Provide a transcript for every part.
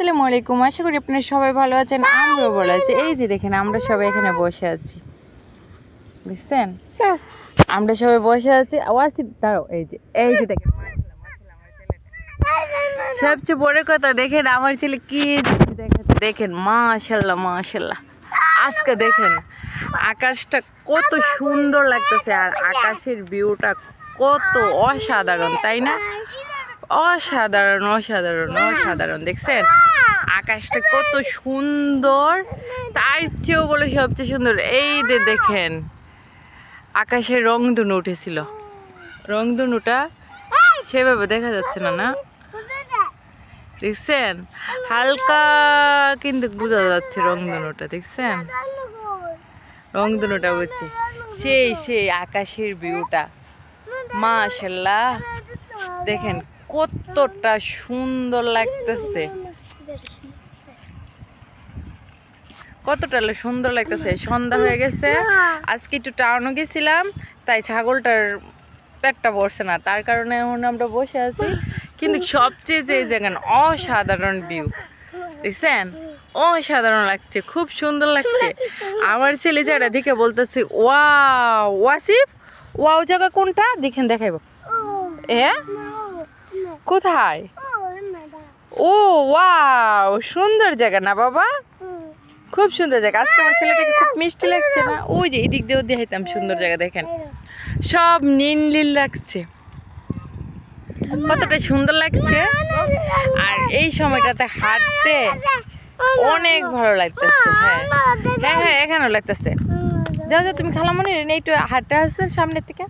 আসসালামু আলাইকুম। আশা করি আপনারা সবাই ভালো আছেন, আমরাও ভালো আছি। এই যে দেখেন আমরা সবাই এখানে বসে আছি, বুঝছেন? আমরা সবাই বসে আছি। ওয়াসিফ দাঁড়াও, এই যে দেখেন সবচেয়ে বড় কথা দেখেন আমার ছেলে কি দেখাচ্ছে, দেখেন মাশাল্লাহ মাশাল্লাহ। আজকে দেখেন আকাশটা কত সুন্দর লাগতেছে, আর আকাশের ভিউটা কত অসাধারণ, তাই না? অসাধারণ অসাধারণ অসাধারণ। দেখছেন আকাশটা কত সুন্দর, তার চেয়েও বলে সবচেয়ে সুন্দর এই যে দেখেন আকাশে রংধনু উঠেছিল। রংধনুটা সেভাবে দেখা যাচ্ছে না, না দেখছেন? হালকা কিন্তু বোঝা যাচ্ছে রংধনুটা, দেখছেন? রংধনুটা হচ্ছে সেই আকাশের ভিউটা মাশাআল্লাহ। দেখেন কতটা সুন্দর লাগতেছে, কতটা সুন্দর লাগতেছে। সন্ধ্যা হয়ে গেছে, আজকে একটু টাউনে গেছিলাম, তাই ছাগলটার পেটটা ভরছে না, তার কারণে এখন আমরা বসে আছি। কিন্তু সবচেয়ে যে দেখেন অসাধারণ ভিউ, দেখছেন? অসাধারণ লাগছে, খুব সুন্দর লাগছে। আমার ছেলে যারা দেখে বলতেছে ওয়াও। ওয়াসিফ ওয়াও জায়গা কোনটা দেখেন, দেখাইব। কোথায়? ও ওয়াও, সুন্দর জায়গা না বাবা? খুব সুন্দর জায়গা। আজকে আমার ছেলেটাকে খুব মিষ্টি লাগছে না? ওই যে এদিক দিয়েও দেখাইতাম সুন্দর জায়গা, দেখেন সব নীল নীল লাগছে, কতটা সুন্দর লাগছে। আর এই সময়টাতে হাঁটতে অনেক ভালো লাগতেছে। হ্যাঁ হ্যাঁ হ্যাঁ, এখানেও লাগতেছে। যাও যাও তুমি খালামণি একটু হাঁটতে আসছো সামনের থেকে।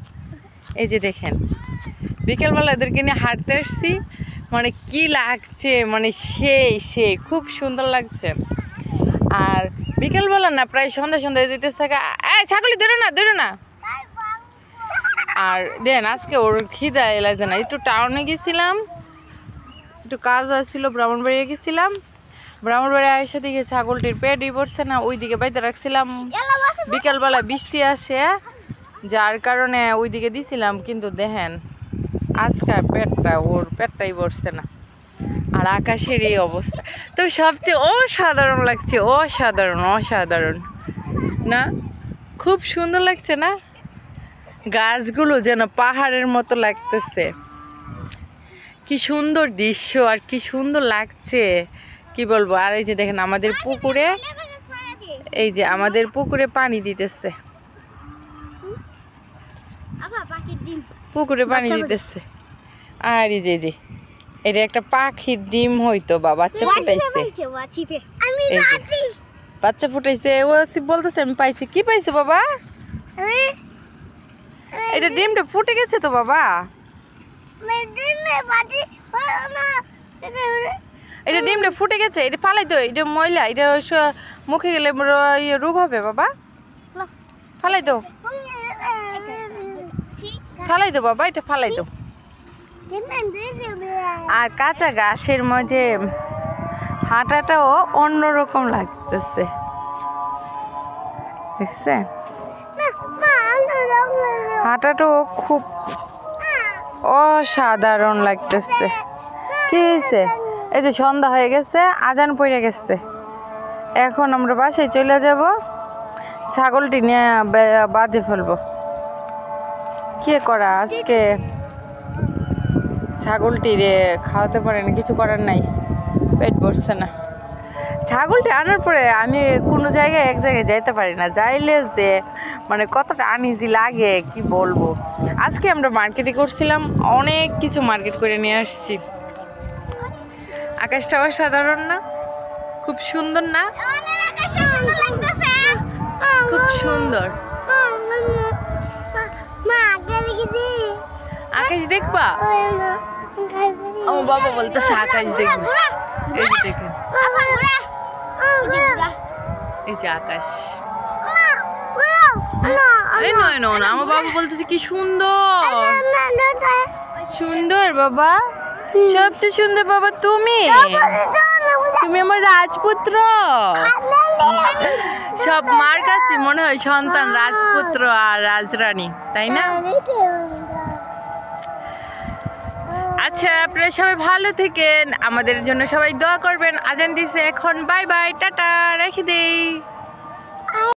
এই যে দেখেন বিকেলবেলা এদেরকে নিয়ে হাঁটতে আসছি, মানে কি লাগছে, মানে সেই খুব সুন্দর লাগছে। আর বিকেলবেলা না, প্রায় সন্ধ্যা যেতেছে। ছাগলি ধরো না। আর দেন আজকে ওর খিদা এলাইছে না, একটু টাউনে গেছিলাম, একটু কাজ আসছিল, ব্রাহ্মণবাড়িয়া গেছিলাম। ব্রাহ্মণবাড়িয়া এসে দিকে ছাগলটির পেটই পড়ছে না, ওইদিকে বাইতে রাখছিলাম। বিকেলবেলা বৃষ্টি আসে, যার কারণে ওইদিকে দিছিলাম, কিন্তু দেখেন আজকে ওর পেটটাই পড়ছে না। আর আকাশের এই অবস্থা তো সবচেয়ে অসাধারণ লাগছে, অসাধারণ না? খুব সুন্দর লাগছে না? গাছগুলো যেন পাহাড়ের মতো লাগতেছে, কি সুন্দর দৃশ্য, আর কি সুন্দর লাগছে কি বলবো। আর এই যে দেখেন আমাদের পুকুরে পানি দিতেছে, আর এই যে এটা একটা পাখির ডিম হইতো বা বাচ্চা ফুটাইছে, বাচ্চা ফুটাইছে। ও বলতেছে আমি পাইছি। কি পাইছে বাবা? এটা ডিমটা ফুটে গেছে তো বাবা, এটা ডিমটা ফুটে গেছে। এটা ফালাই তো, এটা ময়লা, এটা মুখে গেলে রোগ হবে বাবা। ফালাই তো বাবা, এটা ফালাই তো। আর কাঁচা ঘাসের মাঝে হাঁটাটাও অন্যরকম লাগতেছে, দেখছেন? হাঁটাটাও খুব অসাধারণ লাগতেছে। কি হয়েছে? এই যে সন্ধ্যা হয়ে গেছে, আজান পড়ে গেছে, এখন আমরা বাসায় চলে যাব, ছাগলটি নিয়ে বাঁধে ফেলবো। কি করা, আজকে ছাগলটি খাওয়াতে পারে না, কিছু করার নাই, পেট ভরছে না। ছাগলটি আনার পরে আমি কোনো জায়গায় এক জায়গায় যাইতে পারি না, যাইলে যে মানে কতটা আনইজি লাগে কি বলবো। আজকে আমরা মার্কেটে করছিলাম, অনেক কিছু মার্কেট করে নিয়ে আসছি। আকাশটা অসাধারণ না? খুব সুন্দর না? খুব সুন্দর। আকাশ দেখবা? আমার বাবা বলতেছে আকাশ দেখবে। এই যে দেখেন, এই যে আকাশ। এই নয় না, আমার বাবা বলতেছে কি সুন্দর বাবা, সবচেয়ে সুন্দর বাবা তুমি আমার রাজপুত্র। সব মার কাছে মনে হয় সন্তান রাজপুত্র আর রাজরানী, তাই না? আচ্ছা, আপনারা সবাই ভালো থেকেন, আমাদের জন্য সবাই দোয়া করবেন। আজান দিছে এখন, বাই বাই, টাটা, রেখে দেই।